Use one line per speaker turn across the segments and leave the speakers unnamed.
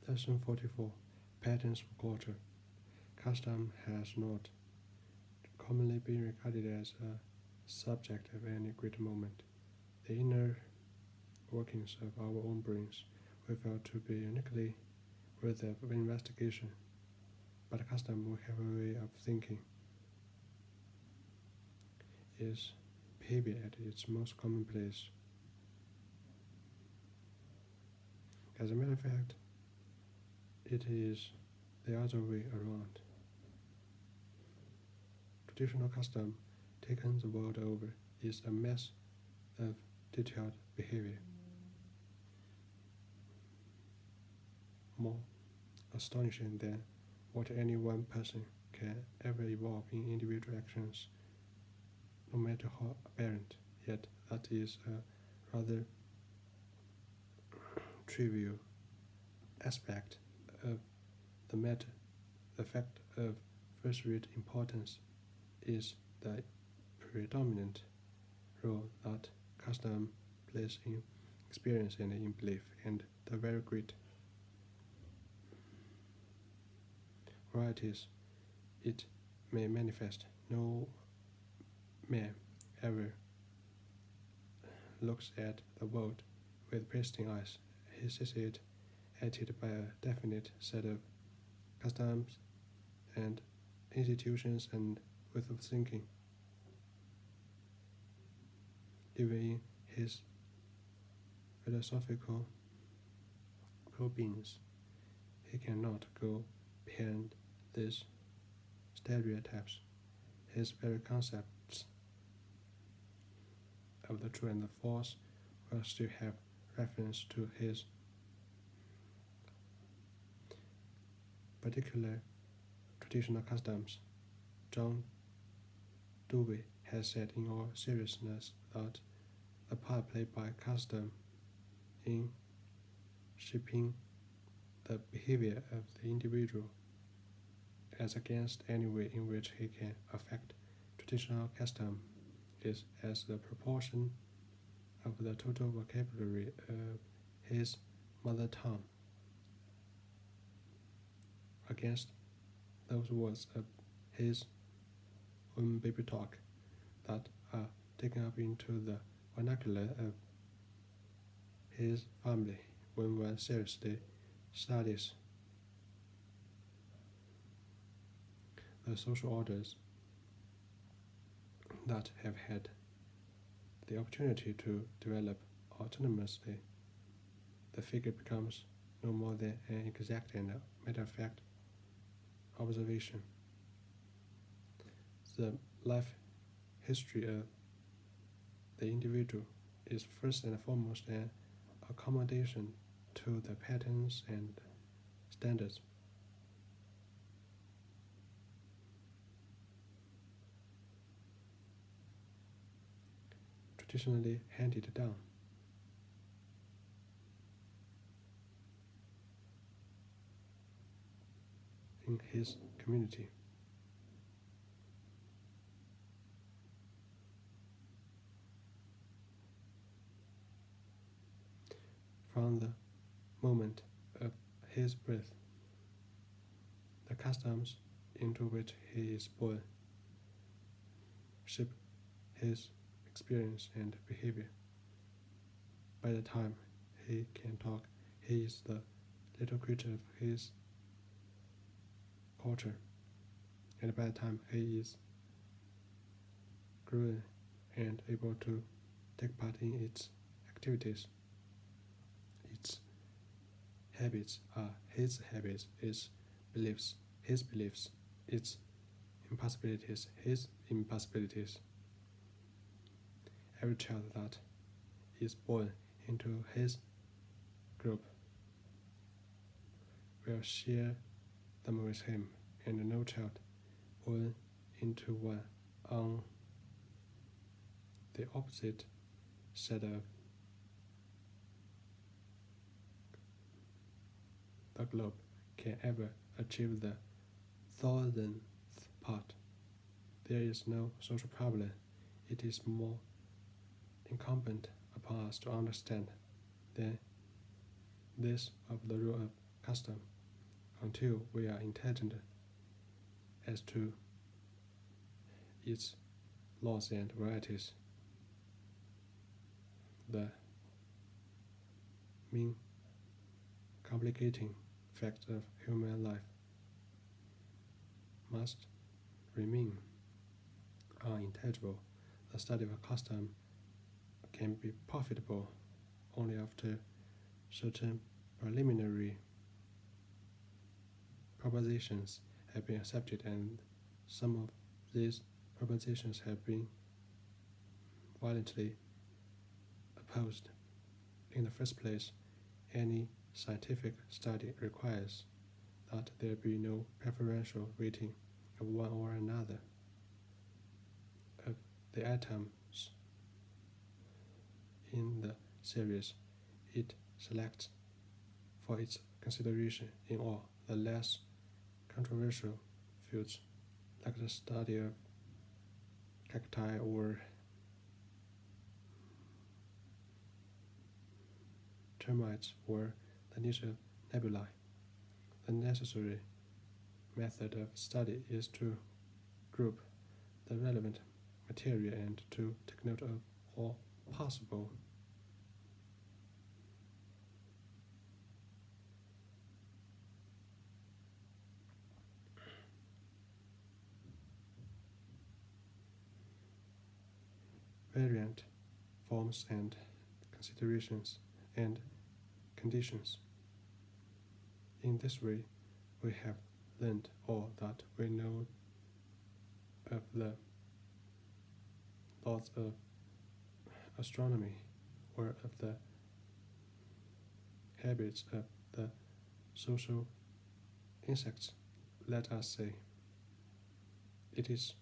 Lesson 44. Patterns for culture. Custom has not commonly been regarded as a subject of any great moment. The inner workings of our own brains we felt to be uniquely worthy of investigation. But custom, we have a way of thinking, is behavior at its most commonplace. As a matter of fact, it is the other way around. Traditional custom, taken the world over, is a mess of detailed behavior. More astonishing than what any one person can ever evolve in individual actions, no matter how aberrant, yet that is a rather trivial aspect of the matter. The fact of first-rate importance is the predominant role that custom plays in experience and in belief, and the very great varieties it may manifest. No man ever looks at the world with pristine eyes. He sees it acted by a definite set of customs and institutions and ways of thinking. Even in his philosophical probings, he cannot go beyond these stereotypes. His very concepts of the true and the false will still have reference to his particular traditional customs. John Dewey has said in all seriousness that the part played by custom in shaping the behavior of the individual, as against any way in which he can affect traditional custom, is as the proportion of the total vocabulary of his mother tongue against those words of his own baby talk that are taken up into the vernacular of his family when one seriously studies the social orders that have had the opportunity to develop autonomously. The figure becomes no more than an exact and matter-of-fact observation. The life history of the individual is first and foremost an accommodation to the patterns and standards traditionally handed down. In his community. From the moment of his birth, the customs into which he is born shape his experience and behavior. By the time he can talk, he is the little creature of his culture, and by the time he is grown and able to take part in its activities, its habits are his habits, its beliefs his beliefs, its impossibilities his impossibilities. Every child that is born into his group will share them with him, and no child born into one on the opposite side of the globe can ever achieve the 1,000th part. There is no social problem. It is more incumbent upon us to understand than this of the rule of custom until we are intelligent as to its laws and varieties. The main complicating fact of human life must remain unintelligible. The study of a custom can be profitable only after certain preliminary propositions have been accepted, and some of these propositions have been violently opposed. In the first place, any scientific study requires that there be no preferential rating of one or another of the items in the series it selects for its consideration in all the less controversial fields, like the study of cacti or termites or the nature of nebulae. The necessary method of study is to group the relevant material and to take note of all possible variant forms and considerations and conditions. In this way, we have learned all that we know of the laws of astronomy or of the habits of the social insects. Let us say it is,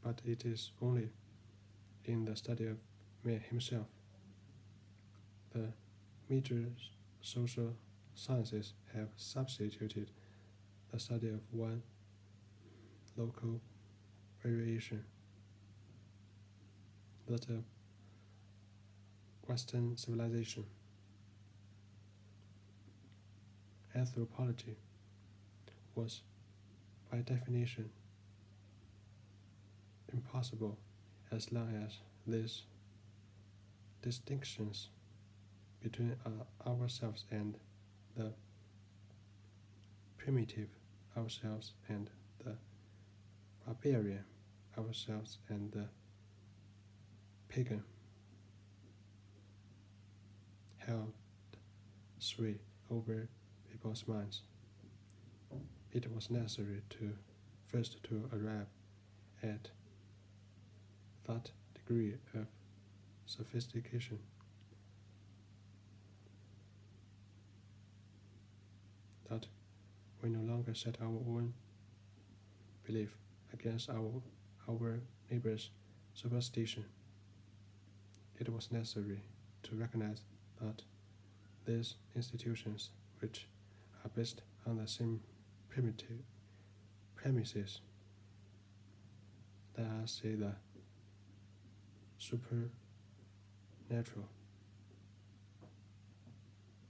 but it is only in the study of man himself. The major social sciences have substituted the study of one local variation, that of Western civilization. Anthropology was, by definition, impossible as long as these distinctions between ourselves and the primitive ourselves and the barbarian ourselves and the pagan held sway over people's minds. It was necessary to first to arrive at that degree of sophistication that we no longer set our own belief against our neighbor's superstition. It was necessary to recognize that these institutions, which are based on the same primitive premises, let us say the supernatural,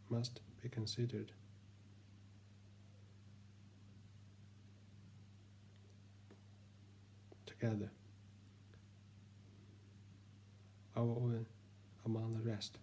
must be considered together, our own among the rest.